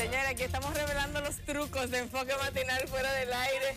Señora, aquí estamos revelando los trucos de enfoque matinal fuera del aire.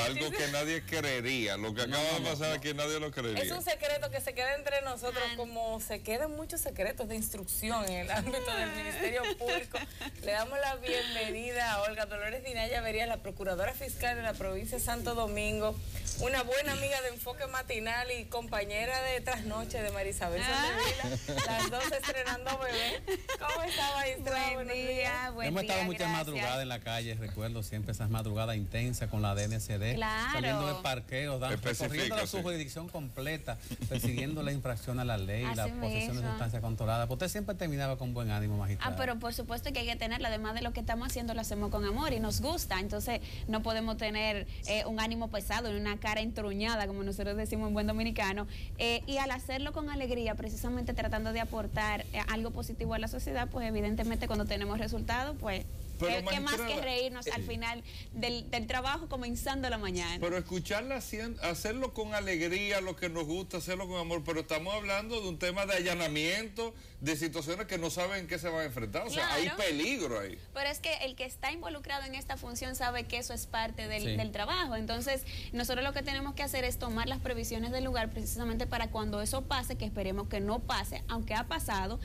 Algo que nadie creería, lo que acaba de pasar aquí nadie lo creería. Es un secreto que se queda entre nosotros, como se quedan muchos secretos de instrucción en el ámbito del Ministerio Público. Le damos la bienvenida a Olga Dolores Dinaya Verías, la Procuradora Fiscal de la provincia de Santo Domingo, una buena amiga de Enfoque Matinal y compañera de Trasnoche de Marisabel Soldevila, las dos estrenando bebé. ¿Cómo está, maestra? Buen día. Hemos estado muchas madrugadas en la calle, recuerdo siempre esas madrugadas intensas con la DNCD, saliendo de parqueos, corriendo la su jurisdicción completa, persiguiendo la infracción a la ley, la posesión de sustancias controladas. Usted siempre terminaba con buen ánimo, magistrada. Pero por supuesto que hay que tenerla, además de lo que estamos haciendo, lo hacemos con amor y nos gusta, entonces no podemos tener un ánimo pesado y una cara entruñada, como nosotros decimos en buen dominicano, y al hacerlo con alegría, precisamente tratando de aportar algo positivo a la sociedad, pues evidentemente cuando tenemos resultados, pues ¿qué más que reírnos al final del trabajo comenzando la mañana? Pero escucharla hacerlo con alegría, lo que nos gusta, hacerlo con amor, pero estamos hablando de un tema de allanamiento, de situaciones que no saben qué se van a enfrentar, o sea, hay peligro ahí. Pero es que el que está involucrado en esta función sabe que eso es parte del trabajo, entonces nosotros lo que tenemos que hacer es tomar las previsiones del lugar precisamente para cuando eso pase, que esperemos que no pase, aunque ha pasado,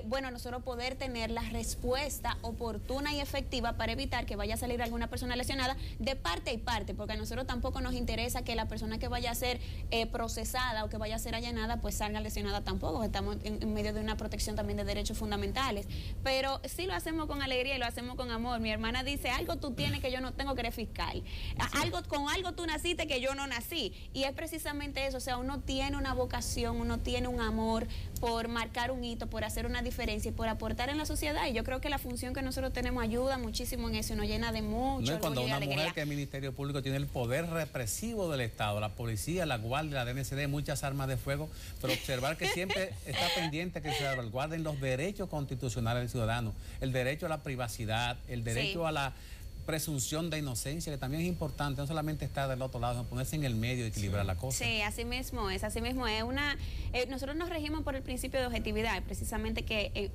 bueno, nosotros poder tener la respuesta oportuna y efectiva para evitar que vaya a salir alguna persona lesionada de parte y parte, porque a nosotros tampoco nos interesa que la persona que vaya a ser procesada o que vaya a ser allanada pues salga lesionada tampoco, estamos en medio de una protección también de derechos fundamentales, pero sí lo hacemos con alegría y lo hacemos con amor. Mi hermana dice, algo tú tienes que yo no tengo, que eres fiscal, con algo tú naciste que yo no nací, y es precisamente eso, o sea, uno tiene una vocación, uno tiene un amor por marcar un hito, por hacer una diferencia y por aportar en la sociedad, y yo creo que la función que nosotros tenemos ayuda muchísimo en eso y nos llena de mucho no es cuando orgullo una y alegría. mujer que el Ministerio Público tiene el poder represivo del Estado, la policía, la guardia, la DNCD, muchas armas de fuego, pero observar que siempre está pendiente que se salvaguarden los derechos constitucionales del ciudadano, el derecho a la privacidad, el derecho a la presunción de inocencia, que también es importante, no solamente estar del otro lado, sino ponerse en el medio y equilibrar la cosa. Sí, así mismo es nosotros nos regimos por el principio de objetividad, precisamente que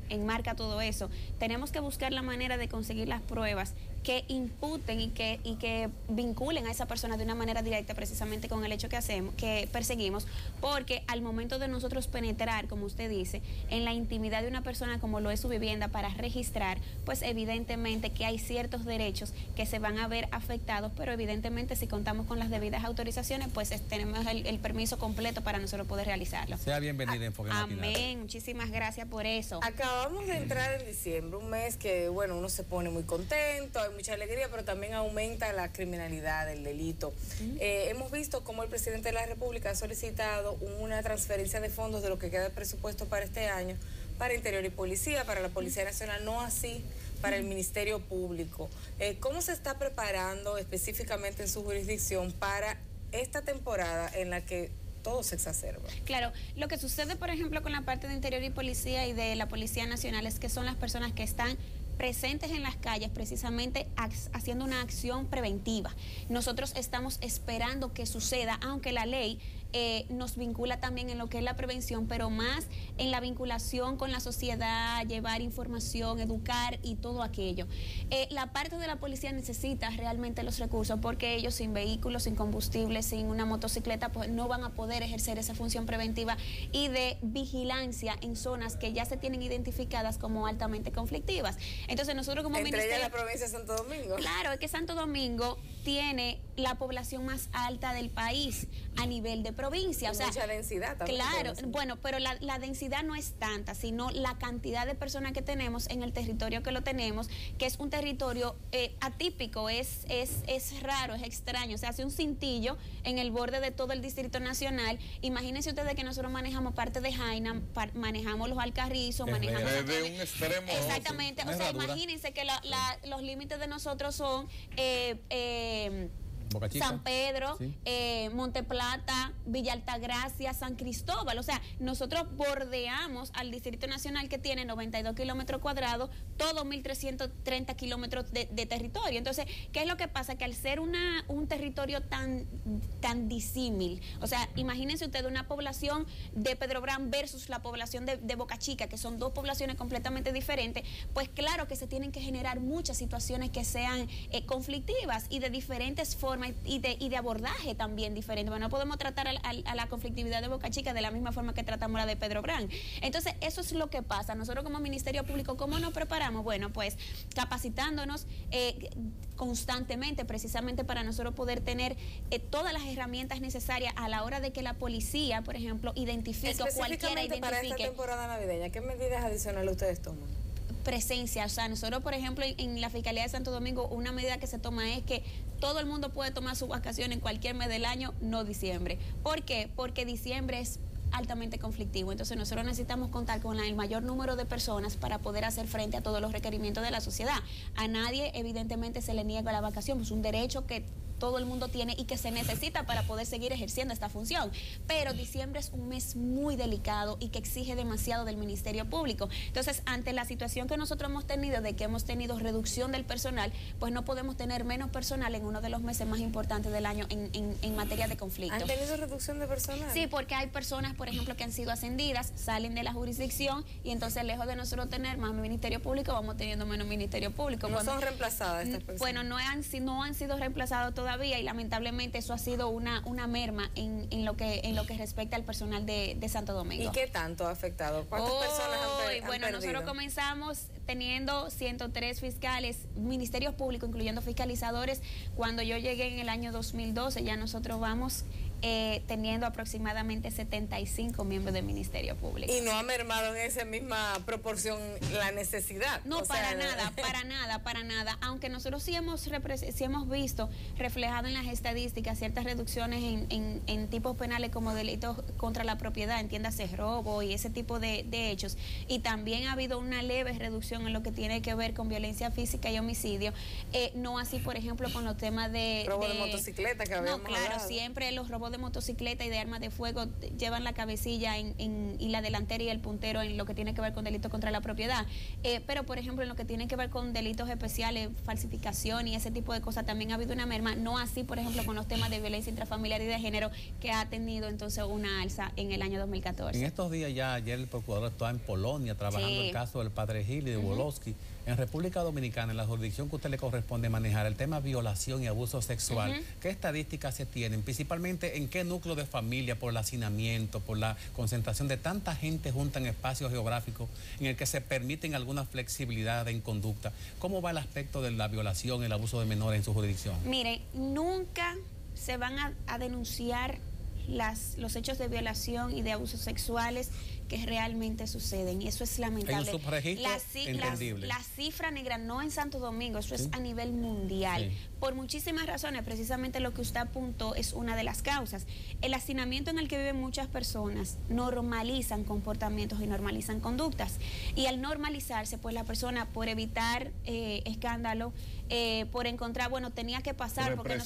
enmarca todo eso. Tenemos que buscar la manera de conseguir las pruebas que imputen y que vinculen a esa persona de una manera directa, precisamente con el hecho que perseguimos, porque al momento de nosotros penetrar, como usted dice, en la intimidad de una persona como lo es su vivienda para registrar, pues evidentemente que hay ciertos derechos que se van a ver afectados, pero evidentemente si contamos con las debidas autorizaciones, pues tenemos el permiso completo para nosotros poder realizarlo. Sea bienvenida en Enfoque Matinal. Amén, muchísimas gracias por eso. Acabamos de entrar en diciembre, un mes que, bueno, uno se pone muy contento, hay mucha alegría, pero también aumenta la criminalidad, el delito. Hemos visto cómo el presidente de la República ha solicitado una transferencia de fondos de lo que queda de presupuesto para este año, para Interior y Policía, para la Policía Nacional, no así para el Ministerio Público. ¿Cómo se está preparando específicamente en su jurisdicción para esta temporada en la que todo se exacerba? Claro, lo que sucede, por ejemplo, con la parte de Interior y Policía y de la Policía Nacional es que son las personas que están presentes en las calles precisamente haciendo una acción preventiva. Nosotros estamos esperando que suceda, aunque la ley nos vincula también en lo que es la prevención, pero más en la vinculación con la sociedad, llevar información, educar y todo aquello. La parte de la policía necesita realmente los recursos, porque ellos sin vehículos, sin combustible, sin una motocicleta, pues no van a poder ejercer esa función preventiva y de vigilancia en zonas que ya se tienen identificadas como altamente conflictivas. Entonces nosotros como Entre ellas la provincia de Santo Domingo. Claro, es que Santo Domingo tiene la población más alta del país a nivel de provincia. O sea, mucha densidad también. Claro, bueno, pero la densidad no es tanta, sino la cantidad de personas que tenemos en el territorio que lo tenemos, que es un territorio atípico, es raro, es extraño. Se hace un cintillo en el borde de todo el Distrito Nacional. Imagínense ustedes que nosotros manejamos parte de Jaina, manejamos los Alcarrizos, manejamos... de un extremo. Exactamente, o sea, imagínense que los límites de nosotros son Boca Chica, San Pedro, sí. Monteplata, Villa Altagracia, San Cristóbal. O sea, nosotros bordeamos al Distrito Nacional, que tiene 92 kilómetros cuadrados, todo 1.330 kilómetros de territorio. Entonces, ¿qué es lo que pasa? Que al ser un territorio tan disímil, o sea, imagínense ustedes una población de Pedro Brán versus la población de Boca Chica, que son dos poblaciones completamente diferentes, pues claro que se tienen que generar muchas situaciones que sean conflictivas y de diferentes formas y de abordaje también diferente. Bueno, no podemos tratar a la conflictividad de Boca Chica de la misma forma que tratamos la de Pedro Brán. Entonces, eso es lo que pasa. Nosotros como Ministerio Público, ¿cómo nos preparamos? Bueno, pues capacitándonos constantemente, precisamente para nosotros poder tener todas las herramientas necesarias a la hora de que la policía, por ejemplo, identifique o cualquiera identifique. Para esta temporada navideña, ¿qué medidas adicionales ustedes toman? Presencia, o sea, nosotros por ejemplo en la Fiscalía de Santo Domingo una medida que se toma es que todo el mundo puede tomar su vacación en cualquier mes del año, no diciembre. ¿Por qué? Porque diciembre es altamente conflictivo, entonces nosotros necesitamos contar con el mayor número de personas para poder hacer frente a todos los requerimientos de la sociedad. A nadie evidentemente se le niega la vacación, es un derecho que todo el mundo tiene y que se necesita para poder seguir ejerciendo esta función. Pero diciembre es un mes muy delicado y que exige demasiado del Ministerio Público. Entonces, ante la situación que nosotros hemos tenido, de que hemos tenido reducción del personal, pues no podemos tener menos personal en uno de los meses más importantes del año en materia de conflicto. ¿Han tenido reducción de personal? Sí, porque hay personas, por ejemplo, que han sido ascendidas, salen de la jurisdicción y entonces, lejos de nosotros tener más Ministerio Público, vamos teniendo menos Ministerio Público. ¿No son reemplazadas estas personas? Bueno, no han sido reemplazados todavía y lamentablemente eso ha sido una merma en lo que respecta al personal de Santo Domingo. ¿Y qué tanto ha afectado? ¿Cuántas personas han Bueno, perdido? Nosotros comenzamos teniendo 103 fiscales, ministerios públicos, incluyendo fiscalizadores. Cuando yo llegué en el año 2012, ya nosotros vamos teniendo aproximadamente 75 miembros del Ministerio Público. ¿Y no ha mermado en esa misma proporción la necesidad? No, para nada. Aunque nosotros sí hemos visto reflejado en las estadísticas ciertas reducciones en tipos penales como delitos contra la propiedad, entiéndase robo y ese tipo de hechos. Y también ha habido una leve reducción en lo que tiene que ver con violencia física y homicidio. No así, por ejemplo, con los temas de... Robo de motocicleta que habíamos hablado. Siempre los robos de motocicleta y de armas de fuego llevan la cabecilla y la delantera y el puntero en lo que tiene que ver con delitos contra la propiedad. Pero, por ejemplo, en lo que tiene que ver con delitos especiales, falsificación y ese tipo de cosas, también ha habido una merma. No así, por ejemplo, con los temas de violencia intrafamiliar y de género, que ha tenido entonces una alza en el año 2014. En estos días ya, ayer el procurador estaba en Polonia trabajando el caso del padre Gil y de Wolowski. En República Dominicana, en la jurisdicción que a usted le corresponde manejar, el tema violación y abuso sexual, ¿qué estadísticas se tienen? Principalmente, ¿en qué núcleo de familia, por el hacinamiento, por la concentración de tanta gente junta en espacios geográficos en el que se permiten alguna flexibilidad en conducta? ¿Cómo va el aspecto de la violación y el abuso de menores en su jurisdicción? Mire, nunca se van a denunciar los hechos de violación y de abusos sexuales que realmente suceden, y eso es lamentable. Hay un subregistro entendible. La cifra negra no en Santo Domingo, eso es a nivel mundial, por muchísimas razones. Precisamente lo que usted apuntó es una de las causas. El hacinamiento en el que viven muchas personas normalizan comportamientos y normalizan conductas, y al normalizarse, pues la persona, por evitar escándalo, por encontrar, bueno, tenía que pasar, porque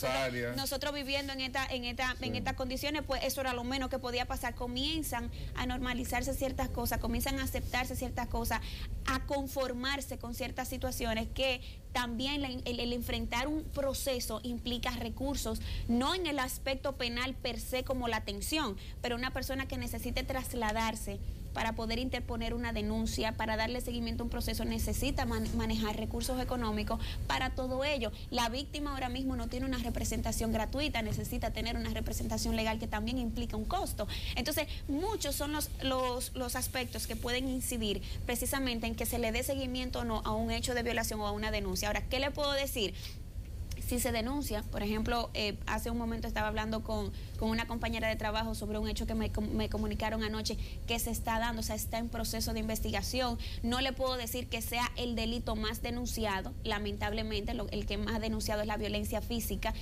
nosotros viviendo en estas condiciones, pues eso era lo menos que podía pasar. Comienzan a normalizarse ciertas cosas, comienzan a aceptarse ciertas cosas, a conformarse con ciertas situaciones que también el enfrentar un proceso implica recursos, no en el aspecto penal per se como la atención, pero una persona que necesite trasladarse para poder interponer una denuncia, para darle seguimiento a un proceso, necesita manejar recursos económicos para todo ello. La víctima ahora mismo no tiene una representación gratuita, necesita tener una representación legal que también implica un costo. Entonces, muchos son los aspectos que pueden incidir precisamente en que se le dé seguimiento o no a un hecho de violación o a una denuncia. Ahora, ¿qué le puedo decir? Si se denuncia, por ejemplo, hace un momento estaba hablando con una compañera de trabajo sobre un hecho que me comunicaron anoche que se está dando, o sea, está en proceso de investigación. No le puedo decir que sea el delito más denunciado, lamentablemente, el que más denunciado es la violencia física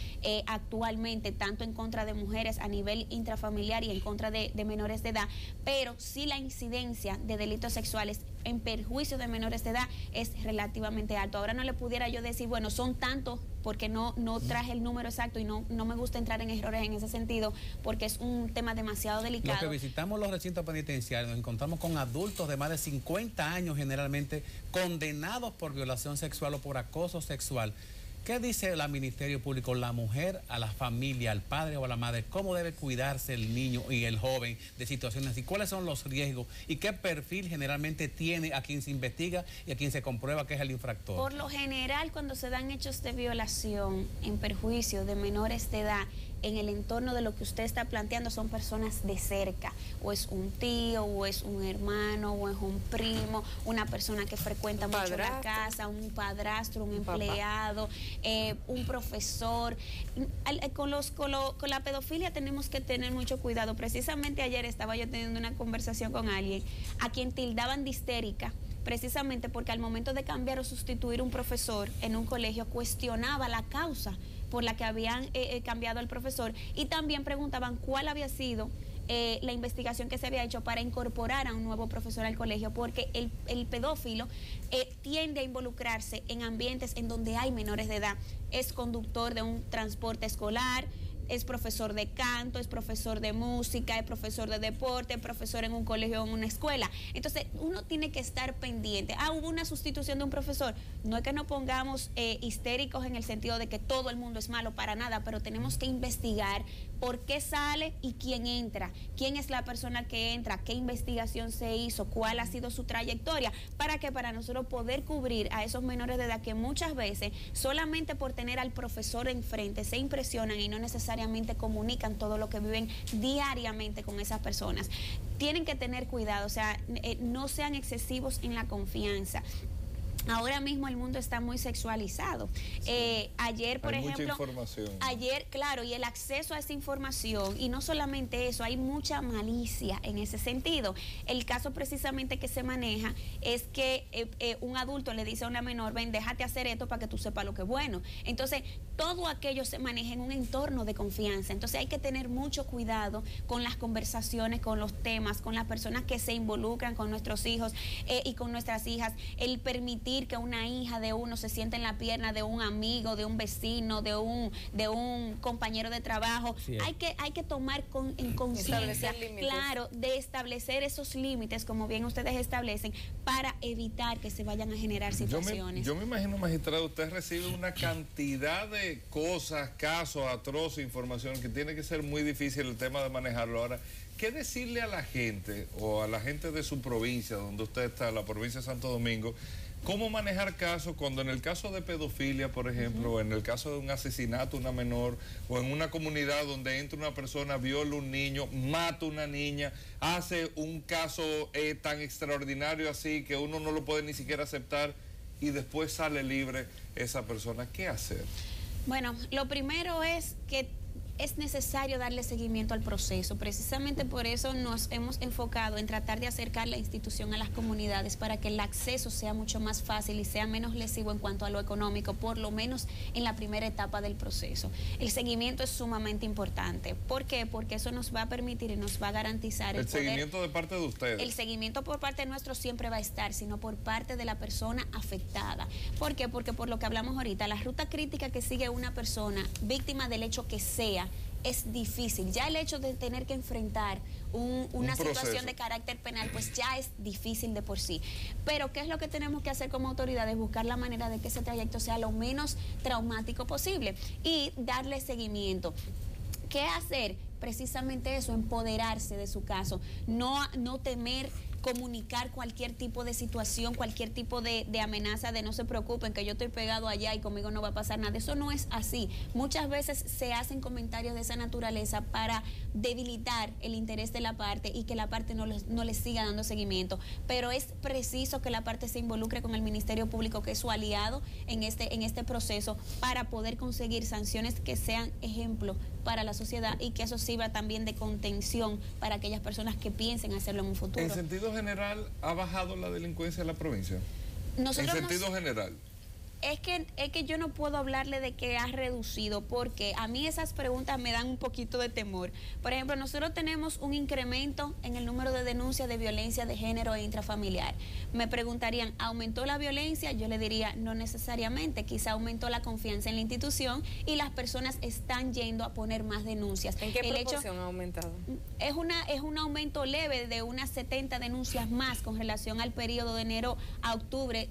actualmente, tanto en contra de mujeres a nivel intrafamiliar y en contra de menores de edad, pero sí la incidencia de delitos sexuales en perjuicio de menores de edad es relativamente alto. Ahora no le pudiera yo decir, bueno, son tantos, porque no traje el número exacto y no me gusta entrar en errores en ese sentido, porque es un tema demasiado delicado. Los que visitamos los recintos penitenciarios nos encontramos con adultos de más de 50 años generalmente condenados por violación sexual o por acoso sexual. ¿Qué dice el Ministerio Público? La mujer, a la familia, al padre o a la madre, ¿cómo debe cuidarse el niño y el joven de situaciones así? ¿Cuáles son los riesgos? ¿Y qué perfil generalmente tiene a quien se investiga y a quien se comprueba que es el infractor? Por lo general, cuando se dan hechos de violación en perjuicio de menores de edad, en el entorno de lo que usted está planteando son personas de cerca, o es un tío, o es un hermano, o es un primo, una persona que frecuenta mucho la casa, un padrastro, un empleado, un profesor. Con la pedofilia tenemos que tener mucho cuidado. Precisamente ayer estaba yo teniendo una conversación con alguien a quien tildaban de histérica, precisamente porque al momento de cambiar o sustituir un profesor en un colegio cuestionaba la causa por la que habían cambiado al profesor, y también preguntaban cuál había sido la investigación que se había hecho para incorporar a un nuevo profesor al colegio, porque el pedófilo tiende a involucrarse en ambientes en donde hay menores de edad. Es conductor de un transporte escolar, es profesor de canto, es profesor de música, es profesor de deporte, es profesor en un colegio o en una escuela. Entonces, uno tiene que estar pendiente. Hubo una sustitución de un profesor. No es que nos pongamos histéricos en el sentido de que todo el mundo es malo, para nada, pero tenemos que investigar por qué sale y quién entra, quién es la persona que entra, qué investigación se hizo, cuál ha sido su trayectoria, para nosotros poder cubrir a esos menores de edad que muchas veces solamente por tener al profesor enfrente se impresionan y no necesariamente comunican todo lo que viven diariamente con esas personas. Tienen que tener cuidado, o sea, no sean excesivos en la confianza. Ahora mismo el mundo está muy sexualizado. Ayer, por ejemplo, mucha información. Ayer, claro, y el acceso a esa información, y no solamente eso, hay mucha malicia en ese sentido. El caso precisamente que se maneja es que un adulto le dice a una menor, ven, déjate hacer esto para que tú sepas lo que es bueno. Entonces, todo aquello se maneja en un entorno de confianza. Entonces hay que tener mucho cuidado con las conversaciones, con los temas, con las personas que se involucran con nuestros hijos y con nuestras hijas. El permitir que una hija de uno se siente en la pierna de un amigo, de un vecino, de un compañero de trabajo. Sí. Hay que tomar en conciencia, claro, de establecer esos límites, como bien ustedes establecen, para evitar que se vayan a generar situaciones. Yo me imagino, magistrado, usted recibe una cantidad de cosas, casos, atroces, información, que tiene que ser muy difícil el tema de manejarlo. Ahora, ¿qué decirle a la gente o a la gente de su provincia, donde usted está, la provincia de Santo Domingo, cómo manejar casos cuando en el caso de pedofilia, por ejemplo, o en el caso de un asesinato a una menor, o en una comunidad donde entra una persona, viola a un niño, mata a una niña, hace un caso tan extraordinario así que uno no lo puede ni siquiera aceptar y después sale libre esa persona? ¿Qué hacer? Bueno, lo primero es que es necesario darle seguimiento al proceso. Precisamente por eso nos hemos enfocado en tratar de acercar la institución a las comunidades para que el acceso sea mucho más fácil y sea menos lesivo en cuanto a lo económico, por lo menos en la primera etapa del proceso. El seguimiento es sumamente importante. ¿Por qué? Porque eso nos va a permitir y nos va a garantizar el seguimiento de parte de ustedes. El seguimiento por parte nuestro siempre va a estar, sino por parte de la persona afectada. ¿Por qué? Porque por lo que hablamos ahorita, la ruta crítica que sigue una persona víctima del hecho que sea, es difícil. Ya el hecho de tener que enfrentar una situación de carácter penal, pues ya es difícil de por sí. Pero ¿qué es lo que tenemos que hacer como autoridades? Buscar la manera de que ese trayecto sea lo menos traumático posible y darle seguimiento. ¿Qué hacer? Precisamente eso, empoderarse de su caso, no temer comunicar cualquier tipo de situación, cualquier tipo de amenaza, de no se preocupen que yo estoy pegado allá y conmigo no va a pasar nada. Eso no es así. Muchas veces se hacen comentarios de esa naturaleza para debilitar el interés de la parte y que la parte no les siga dando seguimiento. Pero es preciso que la parte se involucre con el Ministerio Público, que es su aliado en este proceso, para poder conseguir sanciones que sean ejemplo para la sociedad y que eso sirva también de contención para aquellas personas que piensen hacerlo en un futuro. En sentido general, ¿ha bajado la delincuencia en la provincia? Nosotros en sentido general. Es que yo no puedo hablarle de que ha reducido, porque a mí esas preguntas me dan un poquito de temor. Por ejemplo, nosotros tenemos un incremento en el número de denuncias de violencia de género e intrafamiliar. Me preguntarían, ¿aumentó la violencia? Yo le diría, no necesariamente, quizá aumentó la confianza en la institución y las personas están yendo a poner más denuncias. ¿En qué proporción ha aumentado? Es un aumento leve de unas 70 denuncias más con relación al periodo de enero a octubre,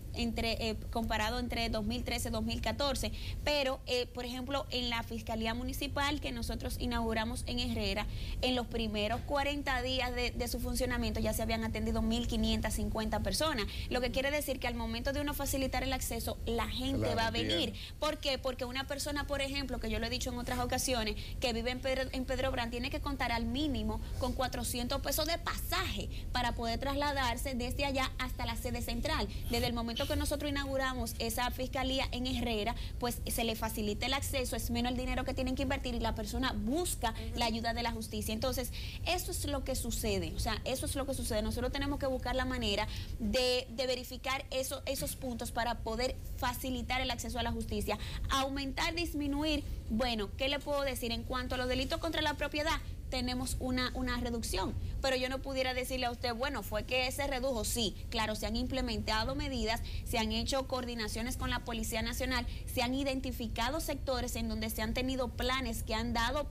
comparado entre 2013-2014, pero por ejemplo en la Fiscalía Municipal que nosotros inauguramos en Herrera, en los primeros 40 días de su funcionamiento ya se habían atendido 1.550 personas, lo que quiere decir que al momento de uno facilitar el acceso, la gente va a venir. ¿Por qué? Porque una persona, por ejemplo, que yo lo he dicho en otras ocasiones, que vive en Pedro Brán, tiene que contar al mínimo con 400 pesos de pasaje para poder trasladarse desde allá hasta la sede central. Desde el momento que nosotros inauguramos esa fiscalía en Herrera, pues se le facilita el acceso, es menos el dinero que tienen que invertir y la persona busca la ayuda de la justicia. Entonces, eso es lo que sucede, o sea, eso es lo que sucede. Nosotros tenemos que buscar la manera de verificar esos puntos para poder facilitar el acceso a la justicia. Aumentar, disminuir, bueno, ¿qué le puedo decir? En cuanto a los delitos contra la propiedad, tenemos una reducción, pero yo no pudiera decirle a usted, bueno, fue que se redujo. Sí, claro, se han implementado medidas, se han hecho coordinaciones con la Policía Nacional, se han identificado sectores en donde se han tenido planes que han dado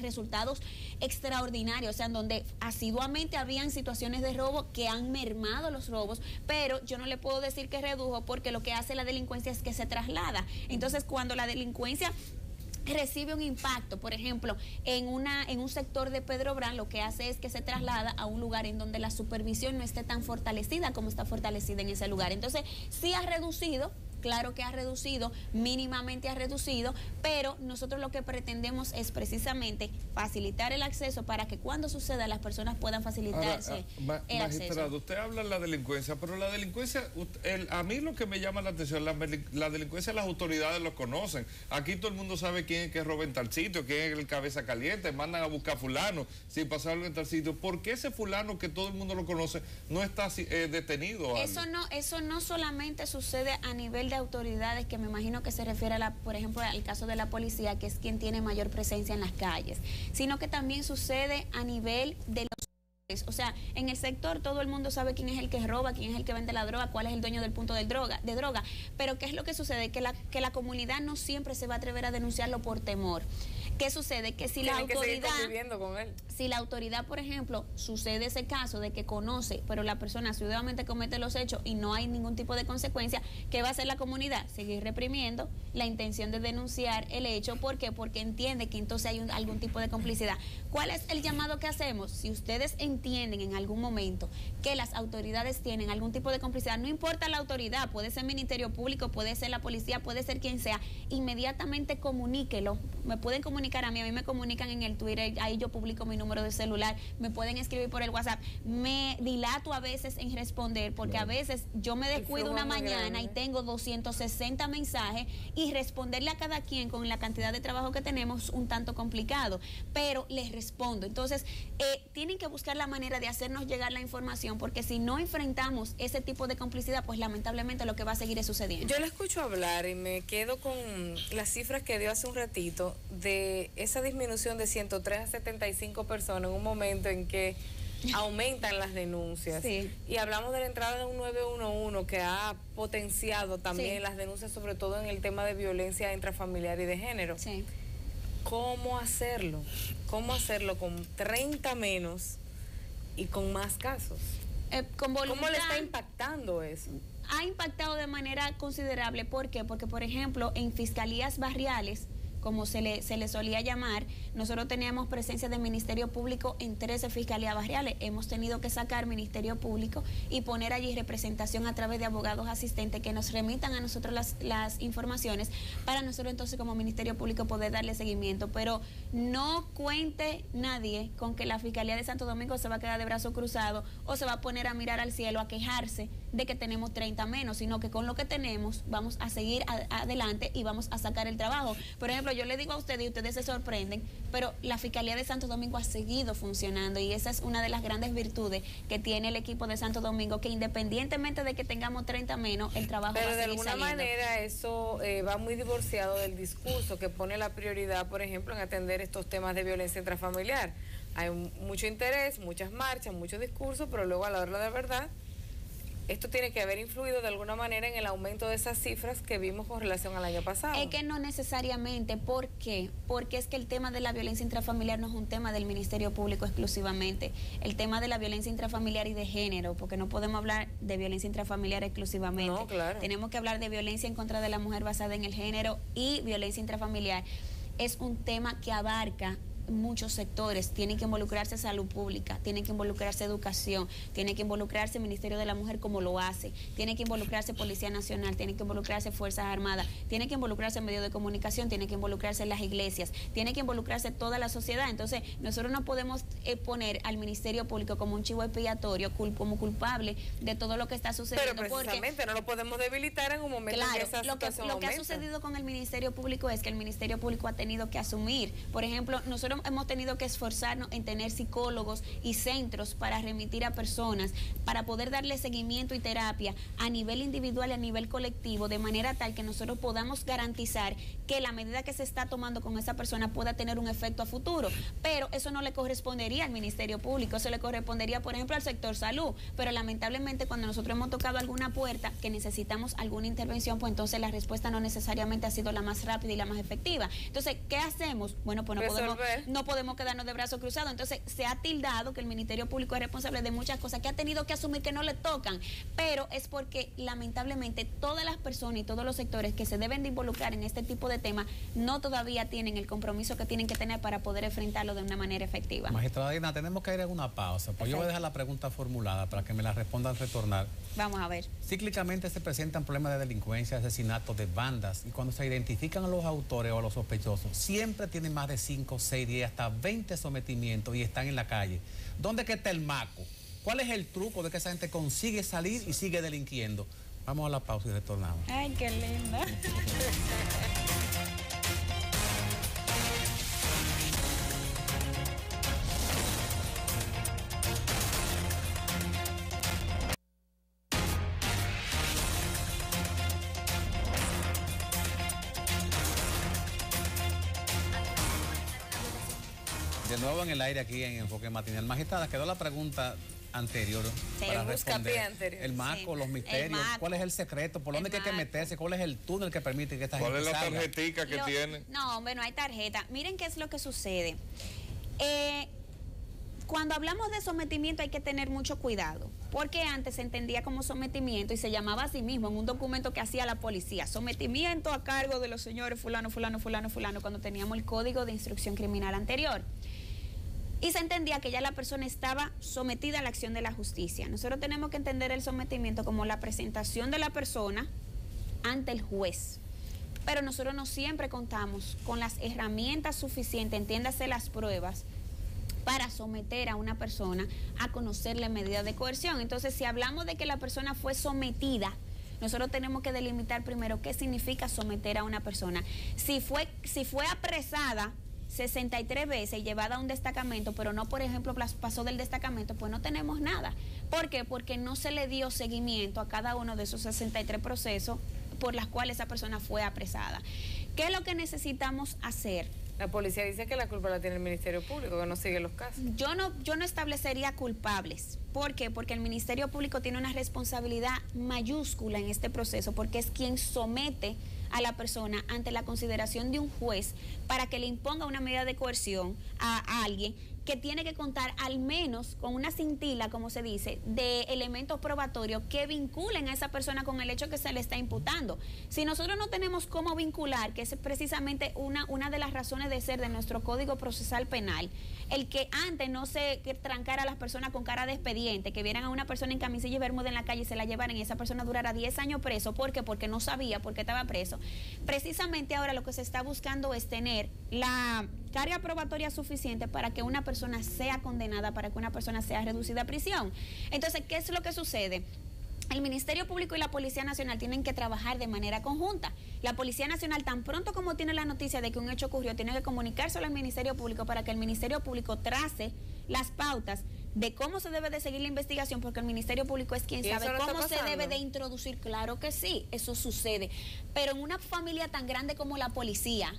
resultados extraordinarios, o sea, en donde asiduamente habían situaciones de robo que han mermado los robos, pero yo no le puedo decir que redujo porque lo que hace la delincuencia es que se traslada. Entonces, cuando la delincuencia recibe un impacto, por ejemplo, en un sector de Pedro Brán, lo que hace es que se traslada a un lugar en donde la supervisión no esté tan fortalecida como está fortalecida en ese lugar. Entonces, sí ha reducido, claro que ha reducido, mínimamente ha reducido, pero nosotros lo que pretendemos es precisamente facilitar el acceso para que cuando suceda las personas puedan facilitarse el acceso. Usted habla de la delincuencia, pero la delincuencia, a mí lo que me llama la atención, la delincuencia las autoridades lo conocen. Aquí todo el mundo sabe quién es que roba en tal sitio, quién es el cabeza caliente, mandan a buscar fulano, si pasa algo en tal sitio. ¿Por qué ese fulano que todo el mundo lo conoce no está detenido? Eso no solamente sucede a nivel de autoridades, que me imagino que se refiere por ejemplo, al caso de la policía, que es quien tiene mayor presencia en las calles, sino que también sucede a nivel de los... O sea, en el sector todo el mundo sabe quién es el que roba, quién es el que vende la droga, cuál es el dueño del punto de droga, pero ¿qué es lo que sucede? Que la comunidad no siempre se va a atrever a denunciarlo por temor. ¿Qué sucede? Que si la autoridad, por ejemplo, sucede ese caso de que conoce, pero la persona ciudadanamente comete los hechos y no hay ningún tipo de consecuencia, ¿qué va a hacer la comunidad? Seguir reprimiendo la intención de denunciar el hecho. ¿Por qué? Porque entiende que entonces hay algún tipo de complicidad. ¿Cuál es el llamado que hacemos? Si ustedes entienden en algún momento que las autoridades tienen algún tipo de complicidad, no importa la autoridad, puede ser Ministerio Público, puede ser la policía, puede ser quien sea, inmediatamente comuníquelo. Me pueden comunicar a mí me comunican en el Twitter, ahí yo publico mi número de celular, me pueden escribir por el WhatsApp. Me dilato a veces en responder porque a veces yo me descuido una mañana y tengo 260 mensajes y responderle a cada quien con la cantidad de trabajo que tenemos un tanto complicado, pero les respondo. Entonces, tienen que buscar la manera de hacernos llegar la información, porque si no enfrentamos ese tipo de complicidad, pues lamentablemente lo que va a seguir es sucediendo. Yo le escucho hablar y me quedo con las cifras que dio hace un ratito de esa disminución de 103 a 75 personas en un momento en que aumentan las denuncias. Sí. Y hablamos de la entrada de un 911 que ha potenciado también las denuncias, sobre todo en el tema de violencia intrafamiliar y de género. Sí. ¿Cómo hacerlo? ¿Cómo hacerlo con 30 menos y con más casos? Con voluntad. ¿Cómo le está impactando eso? Ha impactado de manera considerable. ¿Por qué? Porque, por ejemplo, en fiscalías barriales, como se le solía llamar, nosotros teníamos presencia del Ministerio Público en 13 fiscalías barriales. Hemos tenido que sacar Ministerio Público y poner allí representación a través de abogados asistentes que nos remitan a nosotros las informaciones para nosotros entonces como Ministerio Público poder darle seguimiento. Pero no cuente nadie con que la Fiscalía de Santo Domingo se va a quedar de brazo cruzado o se va a poner a mirar al cielo, a quejarse de que tenemos 30 menos, sino que con lo que tenemos vamos a seguir adelante y vamos a sacar el trabajo. Por ejemplo, yo le digo a ustedes y ustedes se sorprenden, pero la Fiscalía de Santo Domingo ha seguido funcionando y esa es una de las grandes virtudes que tiene el equipo de Santo Domingo, que independientemente de que tengamos 30 menos, el trabajo pero va a seguir de alguna manera eso va muy divorciado del discurso que pone la prioridad, por ejemplo, en atender estos temas de violencia intrafamiliar. Hay mucho interés, muchas marchas, mucho discurso, pero luego a la hora de la verdad, esto tiene que haber influido de alguna manera en el aumento de esas cifras que vimos con relación al año pasado. Es que no necesariamente. ¿Por qué? Porque es que el tema de la violencia intrafamiliar no es un tema del Ministerio Público exclusivamente. El tema de la violencia intrafamiliar y de género, porque no podemos hablar de violencia intrafamiliar exclusivamente. No, claro. Tenemos que hablar de violencia en contra de la mujer basada en el género y violencia intrafamiliar. Es un tema que abarca muchos sectores. Tiene que involucrarse salud pública, tiene que involucrarse educación, tiene que involucrarse el Ministerio de la Mujer como lo hace, tiene que involucrarse Policía Nacional, tiene que involucrarse Fuerzas Armadas, tiene que involucrarse medios de comunicación, tiene que involucrarse las iglesias, tiene que involucrarse toda la sociedad. Entonces nosotros no podemos poner al Ministerio Público como un chivo expiatorio, como culpable de todo lo que está sucediendo. Pero precisamente no lo podemos debilitar en un momento en que esa situación lo que ha sucedido con el Ministerio Público es que el Ministerio Público ha tenido que asumir, por ejemplo, nosotros hemos tenido que esforzarnos en tener psicólogos y centros para remitir a personas, para poder darle seguimiento y terapia a nivel individual y a nivel colectivo, de manera tal que nosotros podamos garantizar que la medida que se está tomando con esa persona pueda tener un efecto a futuro. Pero eso no le correspondería al Ministerio Público, eso le correspondería, por ejemplo, al sector salud. Pero lamentablemente cuando nosotros hemos tocado alguna puerta que necesitamos alguna intervención, pues entonces la respuesta no necesariamente ha sido la más rápida y la más efectiva. Entonces, ¿qué hacemos? Bueno, pues no podemos quedarnos de brazos cruzados. Entonces se ha tildado que el Ministerio Público es responsable de muchas cosas que ha tenido que asumir que no le tocan, pero es porque lamentablemente todas las personas y todos los sectores que se deben de involucrar en este tipo de temas no todavía tienen el compromiso que tienen que tener para poder enfrentarlo de una manera efectiva. Magistrada Dina, tenemos que ir a una pausa, pues yo voy a dejar la pregunta formulada para que me la responda al retornar. Vamos a ver. Cíclicamente se presentan problemas de delincuencia, asesinatos de bandas, y cuando se identifican a los autores o a los sospechosos, siempre tienen más de 5, 6, 10, hasta 20 sometimientos y están en la calle. ¿Dónde que está el maco? ¿Cuál es el truco de que esa gente consigue salir y sigue delinquiendo? Vamos a la pausa y retornamos. Ay, qué linda. De nuevo en el aire aquí en Enfoque Matinal. Magistrada, quedó la pregunta anterior para responder. El maco, los misterios, ¿cuál es el secreto? ¿Por dónde hay que meterse? ¿Cuál es el túnel que permite que esta gente salga? ¿Cuál es la tarjetica que tiene? No, bueno, hay tarjeta. Miren qué es lo que sucede. Cuando hablamos de sometimiento hay que tener mucho cuidado, porque antes se entendía como sometimiento y se llamaba a sí mismo en un documento que hacía la policía, sometimiento a cargo de los señores fulano, fulano, fulano, fulano, cuando teníamos el Código de Instrucción Criminal anterior. Y se entendía que ya la persona estaba sometida a la acción de la justicia. Nosotros tenemos que entender el sometimiento como la presentación de la persona ante el juez. Pero nosotros no siempre contamos con las herramientas suficientes, entiéndase las pruebas, para someter a una persona a conocerle medidas de coerción. Entonces, si hablamos de que la persona fue sometida, nosotros tenemos que delimitar primero qué significa someter a una persona. Si fue apresada 63 veces y llevada a un destacamento, pero no, por ejemplo, pasó del destacamento, pues no tenemos nada. ¿Por qué? Porque no se le dio seguimiento a cada uno de esos 63 procesos por los cuales esa persona fue apresada. ¿Qué es lo que necesitamos hacer? La policía dice que la culpa la tiene el Ministerio Público, que no sigue los casos. Yo no establecería culpables. ¿Por qué? Porque el Ministerio Público tiene una responsabilidad mayúscula en este proceso, porque es quien somete a la persona ante la consideración de un juez para que le imponga una medida de coerción a alguien que tiene que contar al menos con una cintila, como se dice, de elementos probatorios que vinculen a esa persona con el hecho que se le está imputando. Si nosotros no tenemos cómo vincular, que es precisamente una de las razones de ser de nuestro Código Procesal Penal, el que antes no se trancara a las personas con cara de expediente, que vieran a una persona en camisilla y bermuda en la calle y se la llevaran y esa persona durara 10 años preso. ¿Por qué? Porque no sabía por qué estaba preso. Precisamente ahora lo que se está buscando es tener la carga probatoria suficiente para que una persona sea condenada, para que una persona sea reducida a prisión. Entonces, ¿qué es lo que sucede? el Ministerio Público y la Policía Nacional tienen que trabajar de manera conjunta. La Policía Nacional, tan pronto como tiene la noticia de que un hecho ocurrió, tiene que comunicárselo al Ministerio Público para que el Ministerio Público trace las pautas de cómo se debe de seguir la investigación, porque el Ministerio Público es quien sabe cómo se debe de introducir. Claro que sí, eso sucede. Pero en una familia tan grande como la policía,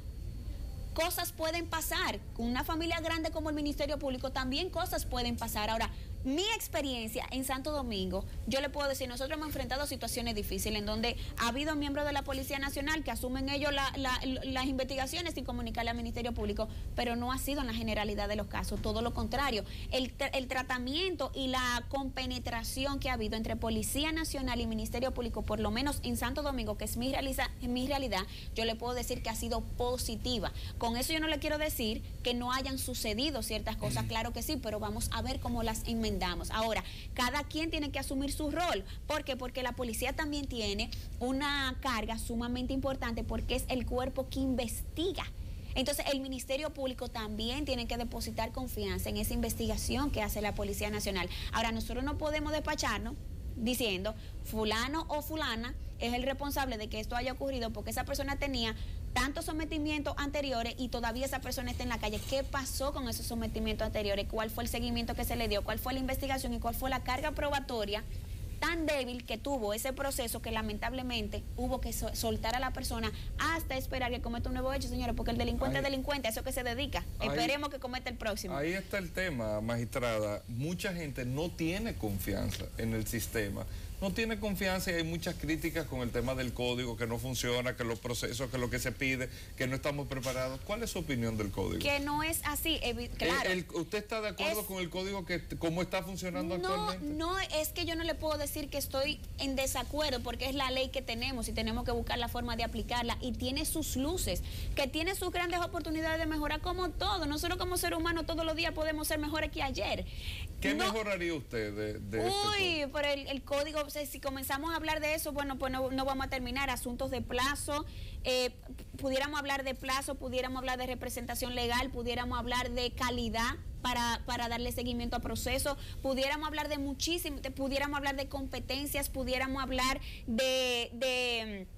cosas pueden pasar. Con una familia grande como el Ministerio Público también cosas pueden pasar. Ahora, mi experiencia en Santo Domingo, yo le puedo decir, nosotros hemos enfrentado situaciones difíciles en donde ha habido miembros de la Policía Nacional que asumen ellos las investigaciones sin comunicarle al Ministerio Público, pero no ha sido en la generalidad de los casos, todo lo contrario. El tratamiento y la compenetración que ha habido entre Policía Nacional y Ministerio Público, por lo menos en Santo Domingo, que es mi realidad, yo le puedo decir que ha sido positiva. Con eso yo no le quiero decir que no hayan sucedido ciertas cosas, claro que sí, pero vamos a ver cómo las enmendamos. Ahora, cada quien tiene que asumir su rol. ¿Por qué? Porque la policía también tiene una carga sumamente importante porque es el cuerpo que investiga. Entonces, el Ministerio Público también tiene que depositar confianza en esa investigación que hace la Policía Nacional. Ahora, nosotros no podemos despacharnos diciendo fulano o fulana es el responsable de que esto haya ocurrido porque esa persona tenía tantos sometimientos anteriores y todavía esa persona está en la calle. ¿Qué pasó con esos sometimientos anteriores? ¿Cuál fue el seguimiento que se le dio? ¿Cuál fue la investigación? ¿Y cuál fue la carga probatoria tan débil que tuvo ese proceso que lamentablemente hubo que soltar a la persona hasta esperar que cometa un nuevo hecho, señores? Porque el delincuente es delincuente, a eso que se dedica. Esperemos que cometa el próximo. Ahí está el tema, magistrada. Mucha gente no tiene confianza en el sistema. No tiene confianza y hay muchas críticas con el tema del código, que no funciona, que los procesos, que lo que se pide, que no estamos preparados. ¿Cuál es su opinión del código? Que no es así, claro. ¿Usted está de acuerdo con el código cómo está funcionando actualmente? No, es que yo no le puedo decir que estoy en desacuerdo porque es la ley que tenemos y tenemos que buscar la forma de aplicarla y tiene sus luces, que tiene sus grandes oportunidades de mejorar como todo. Nosotros como seres humanos todos los días podemos ser mejores que ayer. ¿Qué mejoraría usted de por el código? Si comenzamos a hablar de eso, bueno, pues no vamos a terminar. Asuntos de plazo, pudiéramos hablar de plazo, pudiéramos hablar de representación legal, pudiéramos hablar de calidad para darle seguimiento a procesos, pudiéramos hablar de muchísimo, pudiéramos hablar de competencias, pudiéramos hablar de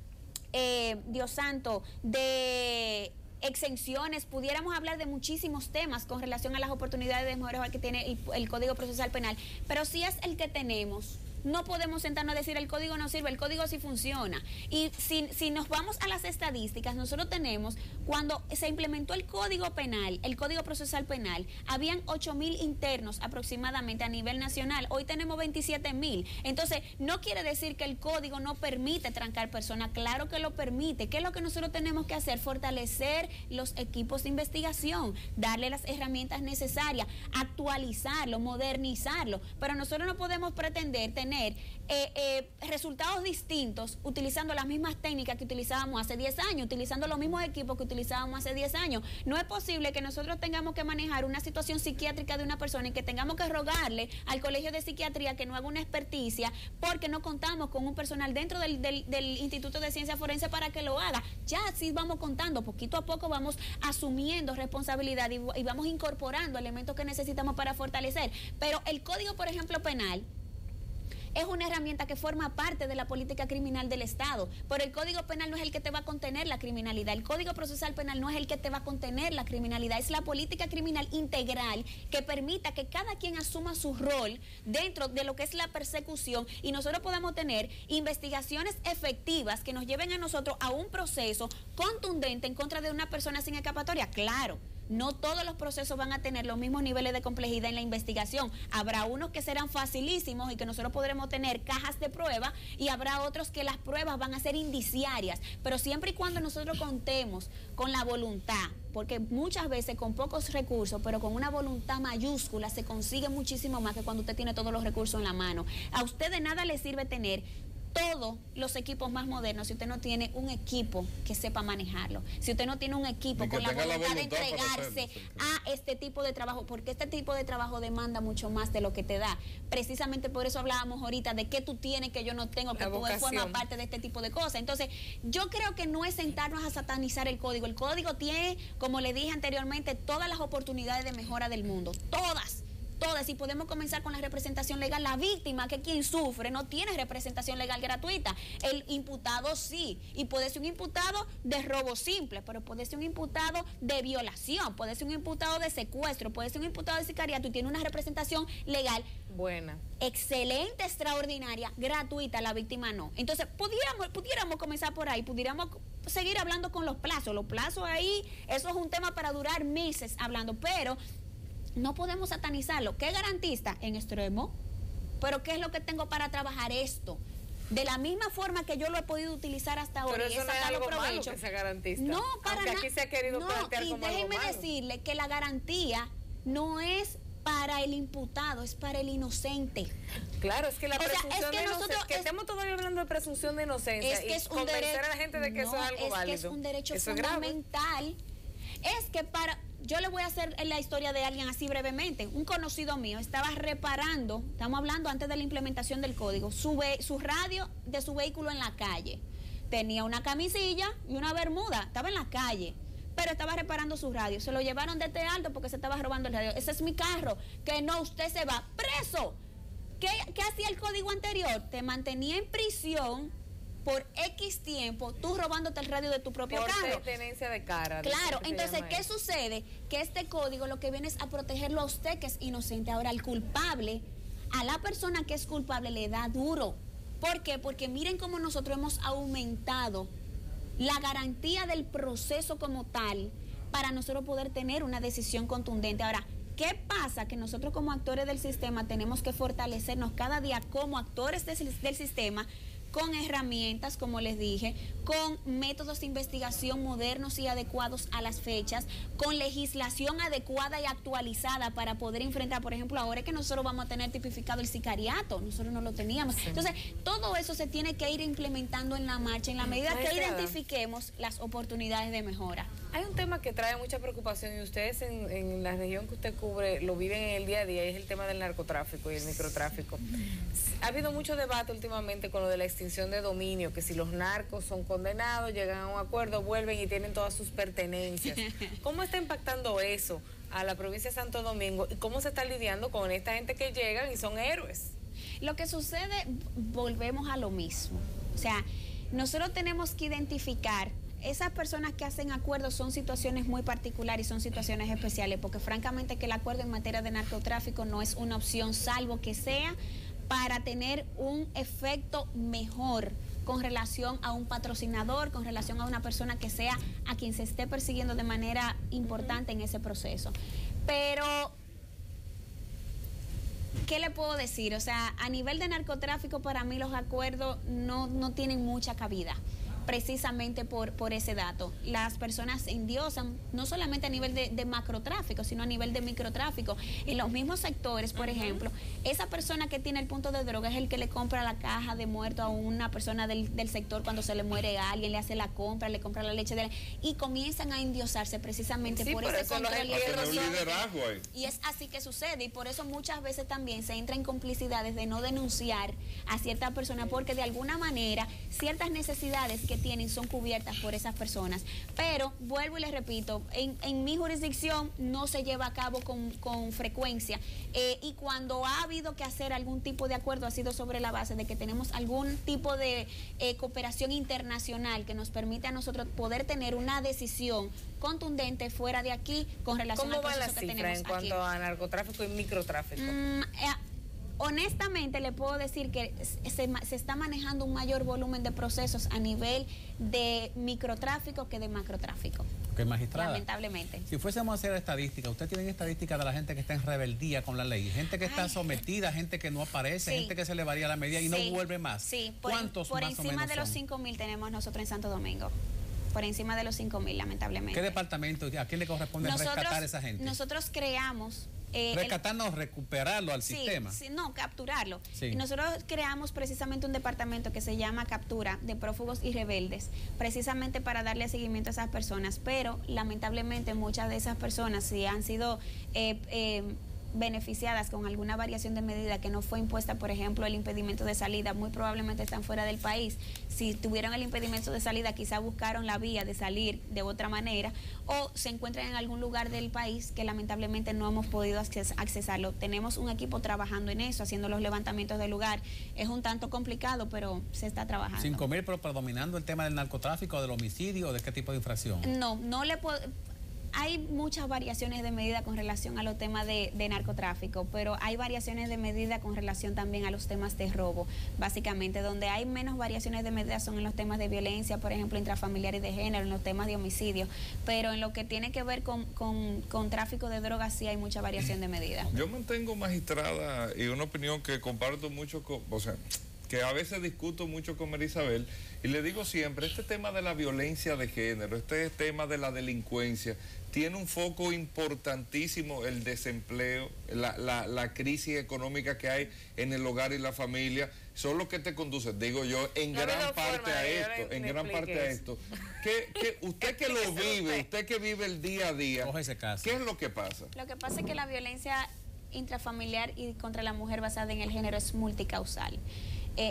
Dios santo, de exenciones, pudiéramos hablar de muchísimos temas con relación a las oportunidades de mejora que tiene el Código Procesal Penal, pero si es el que tenemos, no podemos sentarnos a decir el código no sirve, el código sí funciona. Y si nos vamos a las estadísticas, nosotros tenemos, cuando se implementó el Código Penal, el Código Procesal Penal, habían 8,000 internos aproximadamente a nivel nacional, hoy tenemos 27,000. Entonces, no quiere decir que el código no permite trancar personas, claro que lo permite. ¿Qué es lo que nosotros tenemos que hacer? Fortalecer los equipos de investigación, darle las herramientas necesarias, actualizarlo, modernizarlo, pero nosotros no podemos pretender tener resultados distintos utilizando las mismas técnicas que utilizábamos hace 10 años, utilizando los mismos equipos que utilizábamos hace 10 años. No es posible que nosotros tengamos que manejar una situación psiquiátrica de una persona y que tengamos que rogarle al Colegio de Psiquiatría que no haga una experticia porque no contamos con un personal dentro del Instituto de Ciencia Forense para que lo haga. Ya así vamos contando, poquito a poco vamos asumiendo responsabilidad y vamos incorporando elementos que necesitamos para fortalecer. Pero el Código, por ejemplo, penal, es una herramienta que forma parte de la política criminal del Estado, pero el Código Penal no es el que te va a contener la criminalidad, el Código Procesal Penal no es el que te va a contener la criminalidad, es la política criminal integral que permita que cada quien asuma su rol dentro de lo que es la persecución y nosotros podamos tener investigaciones efectivas que nos lleven a nosotros a un proceso contundente en contra de una persona sin escapatoria. Claro, no todos los procesos van a tener los mismos niveles de complejidad en la investigación. Habrá unos que serán facilísimos y que nosotros podremos tener cajas de prueba y habrá otros que las pruebas van a ser indiciarias. Pero siempre y cuando nosotros contemos con la voluntad, porque muchas veces con pocos recursos, pero con una voluntad mayúscula se consigue muchísimo más que cuando usted tiene todos los recursos en la mano. A usted de nada le sirve tener todos los equipos más modernos si usted no tiene un equipo que sepa manejarlo, si usted no tiene un equipo con la voluntad de entregarse a este tipo de trabajo, porque este tipo de trabajo demanda mucho más de lo que te da. Precisamente por eso hablábamos ahorita de qué tú tienes que yo no tengo, que tú formas parte de este tipo de cosas. Entonces, yo creo que no es sentarnos a satanizar el código. El código tiene, como le dije anteriormente, todas las oportunidades de mejora del mundo, todas. todas, y podemos comenzar con la representación legal. La víctima, que quien sufre, no tiene representación legal gratuita. El imputado sí, y puede ser un imputado de robo simple, pero puede ser un imputado de violación, puede ser un imputado de secuestro, puede ser un imputado de sicariato, y tiene una representación legal buena, excelente, extraordinaria, gratuita. La víctima no. Entonces pudiéramos comenzar por ahí, pudiéramos seguir hablando con los plazos ahí, eso es un tema para durar meses hablando, pero no podemos satanizarlo. ¿Qué garantista? En extremo. Pero ¿qué es lo que tengo para trabajar esto? De la misma forma que yo lo he podido utilizar hasta ahora. Pero eso no es algo malo que sea garantista. No, para nada. Aquí se ha querido plantear como algo malo. Y déjeme decirle que la garantía no es para el imputado, es para el inocente. Claro, es que la presunción de inocencia, que estemos todavía hablando de presunción de inocencia, es que es un convencer derecho, a la gente de que eso es algo válido. Es que es un derecho eso fundamental. Es que yo le voy a hacer la historia de alguien así brevemente. Un conocido mío estaba reparando, estamos hablando antes de la implementación del código, su radio de su vehículo en la calle. Tenía una camisilla y una bermuda, estaba en la calle, pero estaba reparando su radio. Se lo llevaron desde alto porque se estaba robando el radio. Ese es mi carro, que no, usted se va preso. ¿Qué hacía el código anterior? Te mantenía en prisión por X tiempo, tú robándote el radio de tu propio carro. Por tenencia de cara. Claro, entonces, ¿qué sucede? Que este código lo que viene es a protegerlo a usted, que es inocente. Ahora, al culpable, a la persona que es culpable le da duro. ¿Por qué? Porque miren cómo nosotros hemos aumentado la garantía del proceso como tal para nosotros poder tener una decisión contundente. Ahora, ¿qué pasa? Que nosotros como actores del sistema tenemos que fortalecernos cada día como actores del sistema, con herramientas, como les dije, con métodos de investigación modernos y adecuados a las fechas, con legislación adecuada y actualizada para poder enfrentar, por ejemplo, ahora que nosotros vamos a tener tipificado el sicariato, nosotros no lo teníamos. Entonces, todo eso se tiene que ir implementando en la marcha, en la medida que identifiquemos las oportunidades de mejora. Hay un tema que trae mucha preocupación y ustedes en la región que usted cubre lo viven en el día a día, y es el tema del narcotráfico y el microtráfico. Ha habido mucho debate últimamente con lo de la extinción de dominio, que si los narcos son condenados, llegan a un acuerdo, vuelven y tienen todas sus pertenencias. ¿Cómo está impactando eso a la provincia de Santo Domingo y cómo se está lidiando con esta gente que llegan y son héroes? Lo que sucede, volvemos a lo mismo. O sea, nosotros tenemos que identificar esas personas que hacen acuerdos. Son situaciones muy particulares y son situaciones especiales, porque francamente que el acuerdo en materia de narcotráfico no es una opción, salvo que sea para tener un efecto mejor con relación a un patrocinador, con relación a una persona que sea a quien se esté persiguiendo de manera importante en ese proceso. Pero ¿qué le puedo decir? O sea, a nivel de narcotráfico, para mí los acuerdos no tienen mucha cabida, precisamente por ese dato. Las personas se endiosan, no solamente a nivel de macrotráfico, sino a nivel de microtráfico. En los mismos sectores, por ejemplo, esa persona que tiene el punto de droga es el que le compra la caja de muerto a una persona del sector cuando se le muere a alguien, le hace la compra, le compra la leche y comienzan a endiosarse precisamente por ese control. Y es así que sucede, y por eso muchas veces también se entra en complicidades de no denunciar a cierta persona, porque de alguna manera ciertas necesidades que tienen son cubiertas por esas personas. Pero vuelvo y les repito, en mi jurisdicción no se lleva a cabo con frecuencia, y cuando ha habido que hacer algún tipo de acuerdo ha sido sobre la base de que tenemos algún tipo de cooperación internacional que nos permite a nosotros poder tener una decisión contundente fuera de aquí con relación al proceso que tenemos aquí. ¿Cómo va la cifra en cuanto a narcotráfico y microtráfico? Honestamente le puedo decir que se está manejando un mayor volumen de procesos a nivel de microtráfico que de macrotráfico. Okay, magistrada, lamentablemente. Si fuésemos a hacer estadísticas, ¿usted tiene estadísticas de la gente que está en rebeldía con la ley? Gente que está sometida, gente que no aparece, gente que se le varía la medida y no vuelve más. Sí, ¿Cuántos por más o encima menos de los son? 5.000 tenemos nosotros en Santo Domingo. Por encima de los 5.000, lamentablemente. ¿Qué departamento, a quién le corresponde rescatar a esa gente? Nosotros creamos... rescatarnos, recuperarlo al sistema. Sí, no, capturarlo. Sí. Y nosotros creamos precisamente un departamento que se llama Captura de Prófugos y Rebeldes, precisamente para darle seguimiento a esas personas, pero lamentablemente muchas de esas personas sí han sido beneficiadas con alguna variación de medida que no fue impuesta, por ejemplo, el impedimento de salida, muy probablemente están fuera del país. Si tuvieron el impedimento de salida, quizá buscaron la vía de salir de otra manera, o se encuentran en algún lugar del país que lamentablemente no hemos podido accesarlo. Tenemos un equipo trabajando en eso, haciendo los levantamientos del lugar. Es un tanto complicado, pero se está trabajando. 5.000, pero predominando el tema del narcotráfico, del homicidio, o de qué tipo de infracción. No le puedo... Hay muchas variaciones de medida con relación a los temas de narcotráfico, pero hay variaciones de medida con relación también a los temas de robo, básicamente. Donde hay menos variaciones de medida son en los temas de violencia, por ejemplo, intrafamiliar y de género, en los temas de homicidio, pero en lo que tiene que ver con tráfico de drogas sí hay mucha variación de medida. Yo mantengo, magistrada, y una opinión que comparto mucho que a veces discuto mucho con Marisabel, y le digo siempre, este tema de la violencia de género, este tema de la delincuencia, tiene un foco importantísimo el desempleo, la crisis económica que hay en el hogar y la familia, son los que te conducen, digo yo, en gran parte a esto. Que usted que lo vive, usted que vive el día a día, ¿qué es lo que pasa? Lo que pasa es que la violencia intrafamiliar y contra la mujer basada en el género es multicausal.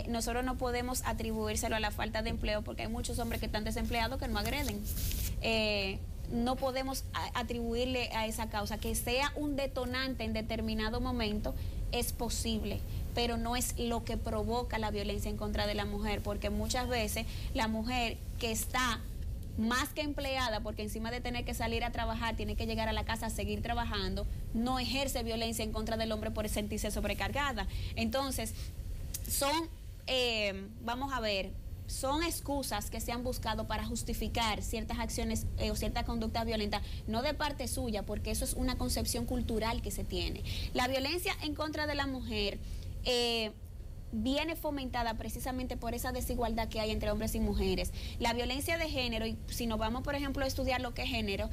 Nosotros no podemos atribuírselo a la falta de empleo porque hay muchos hombres que están desempleados que no agreden. No podemos atribuirle a esa causa. Que sea un detonante en determinado momento es posible, pero no es lo que provoca la violencia en contra de la mujer, porque muchas veces la mujer que está más que empleada, porque encima de tener que salir a trabajar, tiene que llegar a la casa a seguir trabajando, no ejerce violencia en contra del hombre por sentirse sobrecargada. Entonces, vamos a ver, son excusas que se han buscado para justificar ciertas acciones o ciertas conductas violentas, no de parte suya, porque eso es una concepción cultural que se tiene. La violencia en contra de la mujer viene fomentada precisamente por esa desigualdad que hay entre hombres y mujeres. La violencia de género, y si nos vamos, por ejemplo, a estudiar lo que es género,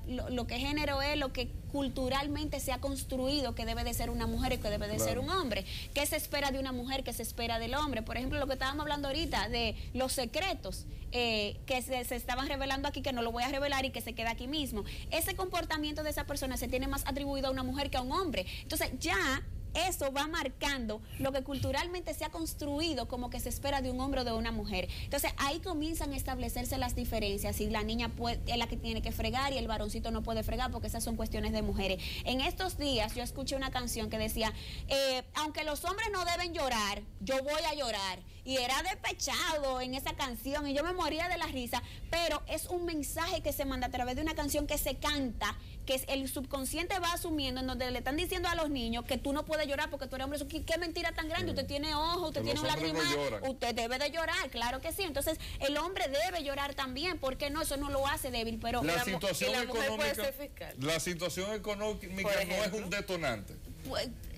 lo que es género es lo que culturalmente se ha construido que debe de ser una mujer y que debe de ser un hombre. ¿Qué se espera de una mujer? ¿Qué se espera del hombre? Por ejemplo, lo que estábamos hablando ahorita de los secretos que se estaban revelando aquí, que no lo voy a revelar y que se queda aquí mismo. Ese comportamiento de esa persona se tiene más atribuido a una mujer que a un hombre. Entonces, ya eso va marcando lo que culturalmente se ha construido como que se espera de un hombre o de una mujer. Entonces ahí comienzan a establecerse las diferencias, si la niña es la que tiene que fregar y el varoncito no puede fregar, porque esas son cuestiones de mujeres. En estos días yo escuché una canción que decía, aunque los hombres no deben llorar, yo voy a llorar. Y era despechado en esa canción y yo me moría de la risa, pero es un mensaje que se manda a través de una canción que se canta, que el subconsciente va asumiendo, en donde le están diciendo a los niños que tú no puedes llorar porque tú eres hombre. ¿Qué mentira tan grande? Usted tiene ojos, usted tiene un lagrimal, usted debe de llorar, claro que sí. Entonces el hombre debe llorar también, ¿por qué no? Eso no lo hace débil, pero la situación económica no es un detonante.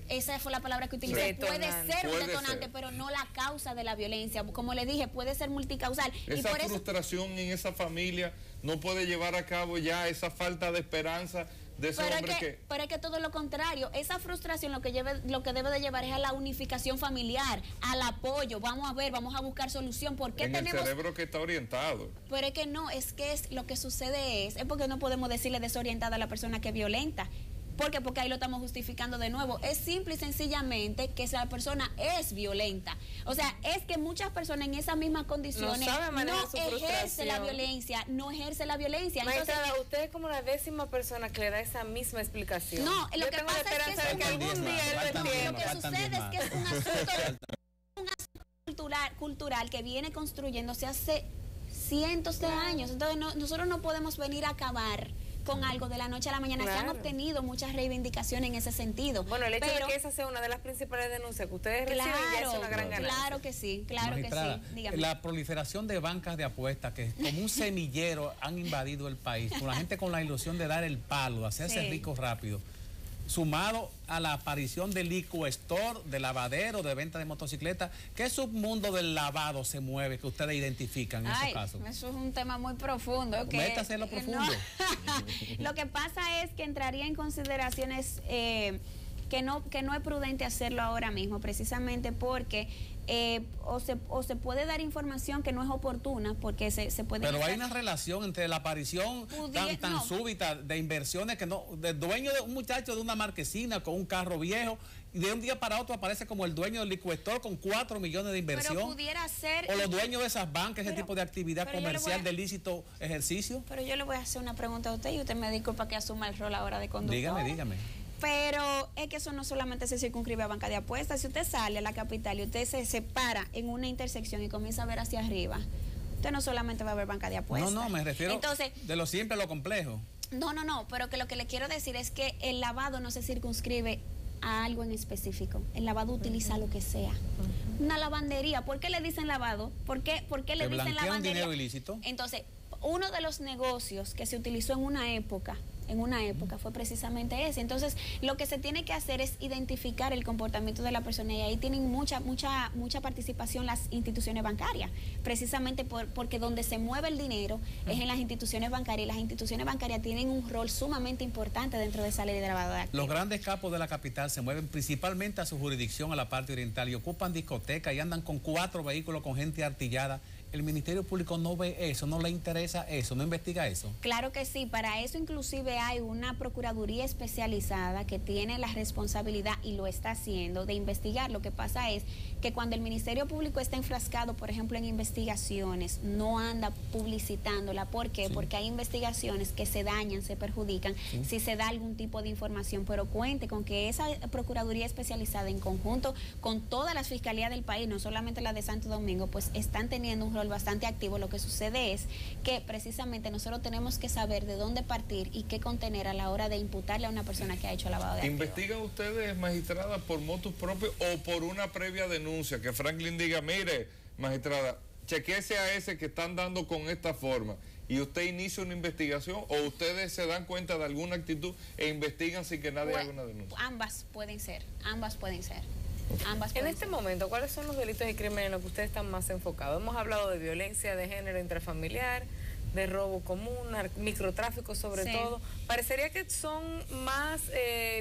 Esa fue la palabra que utilicé. Puede ser un detonante, pero no la causa de la violencia. Como le dije, puede ser multicausal. Esa frustración en esa familia no puede llevar a cabo ya esa falta de esperanza de ese hombre Pero es que todo lo contrario. Esa frustración lo que debe de llevar es a la unificación familiar, al apoyo. Vamos a ver, vamos a buscar solución. ¿Por qué el cerebro que está orientado? Pero es que no, lo que sucede es porque no podemos decirle desorientada a la persona que violenta. ¿Por qué? Porque ahí lo estamos justificando de nuevo. Es simple y sencillamente que esa persona es violenta. O sea, es que muchas personas en esas mismas condiciones no ejerce la violencia. Maestra, usted es como la 10ª persona que le da esa misma explicación. No, lo que pasa es que algún día él lo entienda. Lo que sucede es que es un asunto cultural que viene construyéndose hace cientos de años. Entonces nosotros no podemos venir a acabar con algo de la noche a la mañana. Se han obtenido muchas reivindicaciones en ese sentido. Bueno, el hecho de que esa sea una de las principales denuncias que ustedes reciben ya es una gran ganancia. Claro que sí, claro que sí. Dígame. La proliferación de bancas de apuestas que como un semillero han invadido el país, con la gente con la ilusión de dar el palo, de hacerse ricos rápido, sumado a la aparición del liquor store, de lavadero, de venta de motocicletas. ¿Qué submundo del lavado se mueve que ustedes identifican en esos casos? Eso es un tema muy profundo. Métase en lo profundo. Lo que pasa es que entraría en consideraciones que no es prudente hacerlo ahora mismo, precisamente porque o se puede dar información que no es oportuna porque se puede... Pero hay una relación entre la aparición tan súbita de inversiones que no, del dueño de un muchacho de una marquesina con un carro viejo, y de un día para otro aparece como el dueño del licuestor con 4 millones de inversión. Pero pudiera ser... O los dueños de esas bancas, ese tipo de actividad comercial de lícito ejercicio. Pero yo le voy a hacer una pregunta a usted y usted me disculpa que asuma el rol ahora de conductor. Dígame. Pero es que eso no solamente se circunscribe a banca de apuestas. Si usted sale a la capital y usted se separa en una intersección y comienza a ver hacia arriba, usted no solamente va a ver banca de apuestas. No, me refiero de lo simple a lo complejo. No, pero que lo que le quiero decir es que el lavado no se circunscribe a algo en específico. El lavado utiliza lo que sea. Una lavandería, ¿por qué le dicen lavado? ¿Por qué le dicen lavandería? Dinero ilícito. Entonces, uno de los negocios que se utilizó en una época fue precisamente ese. Entonces, lo que se tiene que hacer es identificar el comportamiento de la persona, y ahí tienen mucha participación las instituciones bancarias, precisamente porque donde se mueve el dinero es en las instituciones bancarias, y las instituciones bancarias tienen un rol sumamente importante dentro de esa ley de lavado de activos. Los grandes capos de la capital se mueven principalmente a su jurisdicción, a la parte oriental, y ocupan discotecas y andan con 4 vehículos con gente artillada. El Ministerio Público no ve eso, no le interesa eso, no investiga eso. Claro que sí, para eso inclusive hay una procuraduría especializada que tiene la responsabilidad, y lo está haciendo, de investigar. Lo que pasa es que cuando el Ministerio Público está enfrascado, por ejemplo, en investigaciones, no anda publicitándola. ¿Por qué? Sí. Porque hay investigaciones que se dañan, se perjudican, si se da algún tipo de información. Pero cuente con que esa procuraduría especializada, en conjunto con todas las fiscalías del país, no solamente la de Santo Domingo, pues están teniendo un rol bastante activo. Lo que sucede es que precisamente nosotros tenemos que saber de dónde partir y qué contener a la hora de imputarle a una persona que ha hecho lavado de activos. ¿Investigan ustedes, magistrada, por motus propios o por una previa denuncia? Que Franklin diga, mire, magistrada, chequese a ese que están dando con esta forma, y usted inicia una investigación, o ustedes se dan cuenta de alguna actitud e investigan sin que nadie haga una denuncia. Ambas pueden ser. En este momento, ¿cuáles son los delitos y crímenes en los que ustedes están más enfocados? Hemos hablado de violencia de género intrafamiliar, de robo común, microtráfico sobre todo. Parecería que son más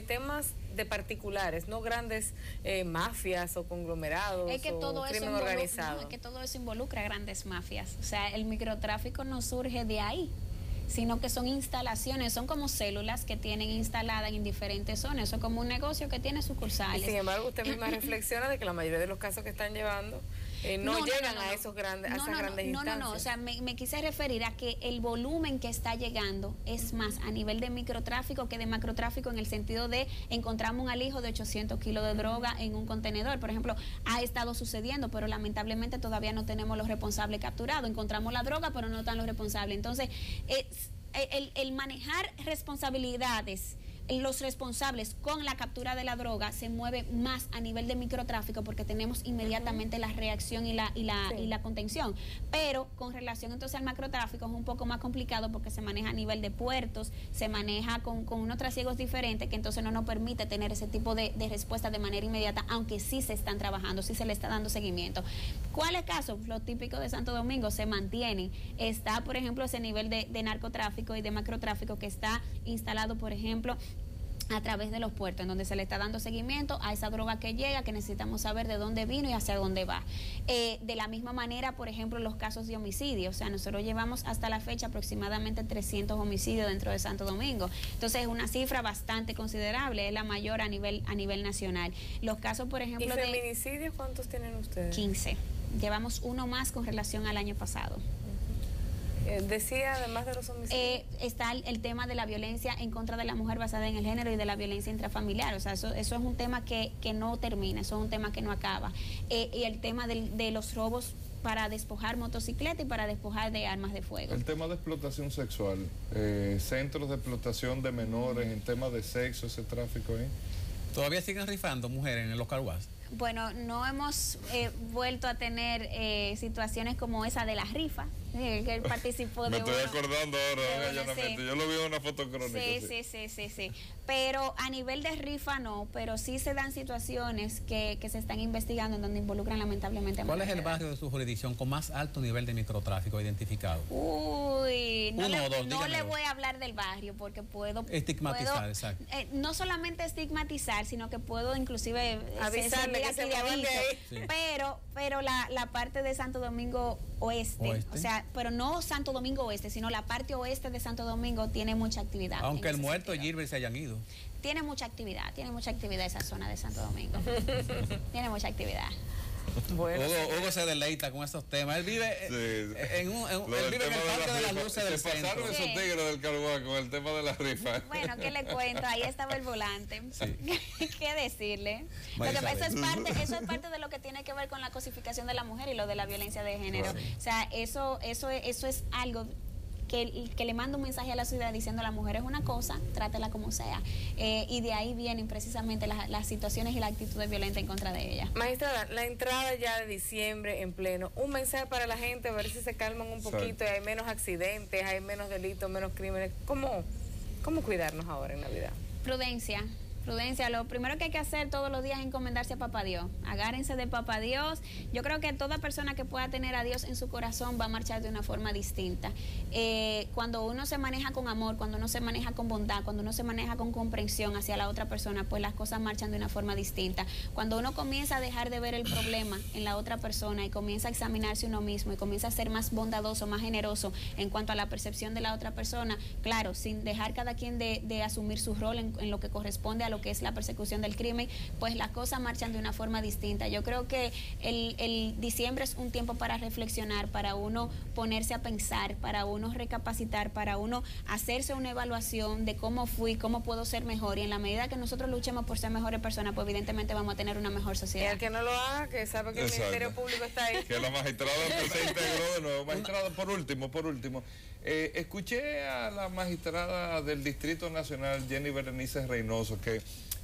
temas de particulares, no grandes mafias o conglomerados o crimen organizado. Es que todo eso involucra grandes mafias. O sea, el microtráfico no surge de ahí, sino que son instalaciones, son como células que tienen instaladas en diferentes zonas. Eso es como un negocio que tiene sucursales. Y sin embargo, usted misma reflexiona de que la mayoría de los casos que están llevando no llegan a esas grandes instancias. O sea, me quise referir a que el volumen que está llegando es más a nivel de microtráfico que de macrotráfico, en el sentido de encontramos un alijo de 800 kilos de droga en un contenedor, por ejemplo. Ha estado sucediendo, pero lamentablemente todavía no tenemos los responsables capturados. Encontramos la droga, pero no están los responsables. Entonces, el manejar responsabilidades, los responsables con la captura de la droga, se mueve más a nivel de microtráfico, porque tenemos inmediatamente la reacción y la contención. Pero con relación entonces al macrotráfico es un poco más complicado, porque se maneja a nivel de puertos, se maneja con unos trasiegos diferentes, que entonces no nos permite tener ese tipo de respuesta de manera inmediata, aunque sí se están trabajando, sí se le está dando seguimiento. ¿Cuál es el caso? Lo típico de Santo Domingo se mantiene. Está, por ejemplo, ese nivel de narcotráfico y de macrotráfico que está instalado, por ejemplo, a través de los puertos, en donde se le está dando seguimiento a esa droga que llega, que necesitamos saber de dónde vino y hacia dónde va. De la misma manera, por ejemplo, los casos de homicidio. O sea, nosotros llevamos hasta la fecha aproximadamente 300 homicidios dentro de Santo Domingo. Entonces, es una cifra bastante considerable, es la mayor a nivel nacional. Los casos, por ejemplo, ¿y feminicidios cuántos tienen ustedes? 15. Llevamos uno más con relación al año pasado. Decía, además de los homicidios, está el tema de la violencia en contra de la mujer basada en el género y de la violencia intrafamiliar. O sea, eso es un tema que no termina, eso es un tema que no acaba. Y el tema de los robos para despojar motocicletas y para despojar de armas de fuego. El tema de explotación sexual, centros de explotación de menores, en tema de sexo, ese tráfico ahí. ¿Todavía siguen rifando mujeres en los carguas? Bueno, no hemos vuelto a tener situaciones como esa de la rifa. Sí, que él participó Me de estoy acordando ahora de un sí. allanamiento. Yo lo vi en una foto crónica. Sí. Pero a nivel de rifa no, pero sí se dan situaciones que se están investigando en donde involucran lamentablemente a ¿Cuál es el mujeres. barrio de su jurisdicción con más alto nivel de microtráfico identificado? Uy, no, Uno o dos, no dígame le dos. voy a hablar del barrio porque puedo Estigmatizar, exacto. no solamente estigmatizar, sino que puedo inclusive Avisarle que se aquí de muevan de aviso. ahí. Sí. Pero la parte de Santo Domingo Oeste, o sea, pero no Santo Domingo Oeste, sino la parte oeste de Santo Domingo tiene mucha actividad. Aunque en el ese muerto y sentido. Gilbert se hayan ido. Tiene mucha actividad esa zona de Santo Domingo. Tiene mucha actividad. Bueno, Hugo se deleita con esos temas. Él vive él vive en el Parque de las Luces del Se pasaron centro. esos Sí. tigres del Carbón con el tema de la rifa. Bueno, ¿qué le cuento? Ahí estaba el volante. Sí. ¿Qué decirle? Lo que pasa eso es parte de lo que tiene que ver con la cosificación de la mujer y lo de la violencia de género. Sí. O sea, eso es algo que le manda un mensaje a la sociedad diciendo la mujer es una cosa, trátela como sea. Y de ahí vienen precisamente las situaciones y las actitudes violentas en contra de ella. magistrada, la entrada ya de diciembre en pleno, un mensaje para la gente, a ver si se calman un poquito y hay menos accidentes, hay menos delitos, menos crímenes. ¿Cómo cuidarnos ahora en Navidad? Prudencia, lo primero que hay que hacer todos los días es encomendarse a Papá Dios. Agárrense de Papá Dios. Yo creo que toda persona que pueda tener a Dios en su corazón va a marchar de una forma distinta. Cuando uno se maneja con amor, cuando uno se maneja con bondad, cuando uno se maneja con comprensión hacia la otra persona, pues las cosas marchan de una forma distinta. Cuando uno comienza a dejar de ver el problema en la otra persona y comienza a examinarse uno mismo y comienza a ser más bondadoso, más generoso en cuanto a la percepción de la otra persona, claro, sin dejar cada quien de asumir su rol en lo que corresponde a lo que es la persecución del crimen, pues las cosas marchan de una forma distinta. Yo creo que el diciembre es un tiempo para reflexionar, para uno ponerse a pensar, para uno recapacitar, para uno hacerse una evaluación de cómo fui, cómo puedo ser mejor, y en la medida que nosotros luchemos por ser mejores personas, pues evidentemente vamos a tener una mejor Y sociedad. el que no lo haga, que sabe que el Exacto. Ministerio Público está ahí. Que la magistrada se integró de nuevo. Magistrada, por último, escuché a la magistrada del Distrito Nacional, Jenny Berenice Reynoso, que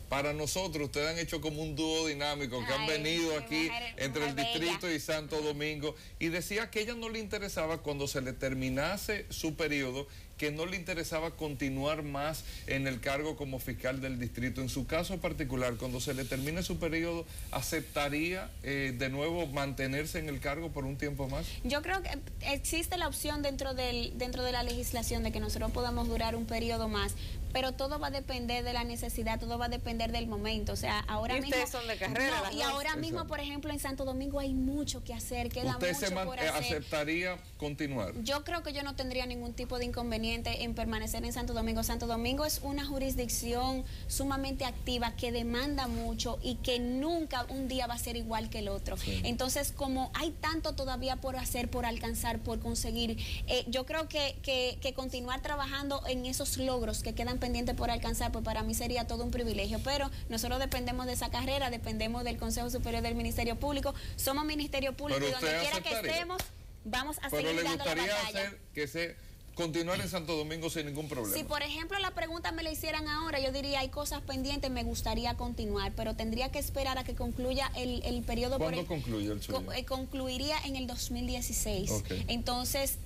para nosotros ustedes han hecho como un dúo dinámico, que han venido aquí entre el distrito y Santo Domingo, y decía que a ella no le interesaba cuando se le terminase su periodo, que no le interesaba continuar más en el cargo como fiscal del distrito. En su caso particular, cuando se le termine su periodo, ¿aceptaría de nuevo mantenerse en el cargo por un tiempo más? Yo creo que existe la opción dentro de la legislación de que nosotros podamos durar un periodo más, pero todo va a depender de la necesidad, todo va a depender del momento. O sea, ahora Y mismo... ustedes son de carrera, las y dos. ahora mismo, Exacto. por ejemplo, en Santo Domingo hay mucho que hacer, queda ¿Usted mucho por hacer. aceptaría continuar? Yo creo que yo no tendría ningún tipo de inconveniente en permanecer en Santo Domingo. Santo Domingo es una jurisdicción sumamente activa que demanda mucho y que nunca un día va a ser igual que el otro. Sí. Entonces, como hay tanto todavía por hacer, por alcanzar, por conseguir, yo creo que continuar trabajando en esos logros que quedan pendientes por alcanzar, pues para mí sería todo un privilegio. Pero nosotros dependemos de esa carrera, dependemos del Consejo Superior del Ministerio Público, somos Ministerio Público Pero y donde usted quiera que aceptaría. estemos, vamos a Pero seguir le dando la gustaría batalla. continuar en Santo Domingo sin ningún problema. Si por ejemplo la pregunta me la hicieran ahora, yo diría hay cosas pendientes, me gustaría continuar, pero tendría que esperar a que concluya el periodo. ¿Cuándo concluye el suyo? Concluiría en el 2016. Okay. Entonces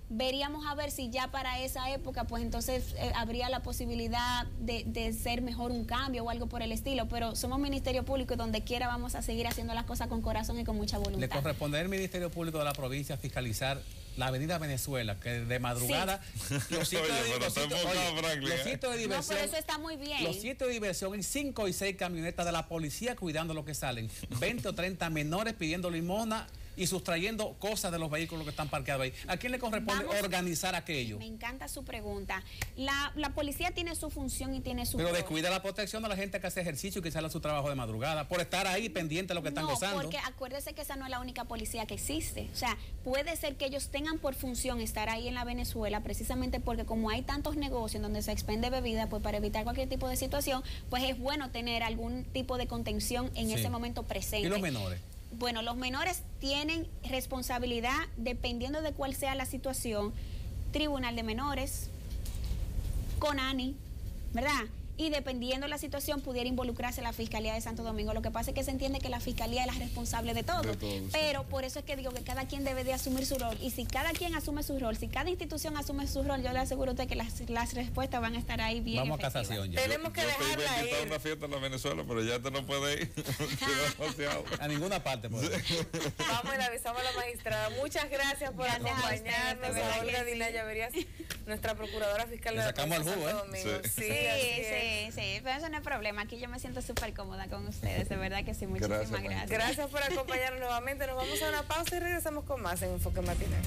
veríamos a ver si ya para esa época, pues entonces habría la posibilidad de ser mejor un cambio o algo por el estilo, pero somos Ministerio Público y donde quiera vamos a seguir haciendo las cosas con corazón y con mucha voluntad. Le corresponde al Ministerio Público de la provincia fiscalizar la avenida Venezuela, que de madrugada los sitios de diversión. No, pero eso está muy bien. Los sitios de diversión en 5 y 6 camionetas de la policía cuidando lo que salen. 20 o 30 menores pidiendo limosna y sustrayendo cosas de los vehículos que están parqueados ahí. ¿A quién le corresponde organizar aquello? Me encanta su pregunta. La policía tiene su función y tiene su... Pero descuida la protección de la gente que hace ejercicio y que sale a su trabajo de madrugada, por estar ahí pendiente de lo que están gozando. Porque acuérdese que esa no es la única policía que existe. O sea, puede ser que ellos tengan por función estar ahí en la Venezuela, precisamente porque como hay tantos negocios en donde se expende bebida, pues para evitar cualquier tipo de situación, pues es bueno tener algún tipo de contención en ese momento presente. ¿Y los menores? Bueno, los menores tienen responsabilidad, dependiendo de cuál sea la situación, Tribunal de Menores, CONANI, ¿verdad? y dependiendo de la situación pudiera involucrarse la Fiscalía de Santo Domingo. Lo que pasa es que se entiende que la Fiscalía es la responsable de todo, pero por eso es que digo que cada quien debe de asumir su rol, y si cada quien asume su rol, si cada institución asume su rol, yo le aseguro a usted que las respuestas van a estar ahí bien Vamos efectivas. a casación ya. Tenemos que dejarla Yo te iba a invitar a ir. una fiesta en la Venezuela, pero ya te no puede ir. Demasiado. A ninguna parte. Pues. Vamos y le avisamos a la magistrada. Muchas gracias por Gracias a ustedes, acompañarnos. de verdad A Olga que sí. Dinaya Verías, nuestra procuradora fiscal Le de la sacamos provincia el de jugo, Santo Domingo. Sí. Sí, pero eso no es problema. Aquí yo me siento súper cómoda con ustedes, de verdad que sí. Muchísimas Gracias, gracias. Gracias por acompañarnos nuevamente. Nos vamos a una pausa y regresamos con más en Enfoque Matinal.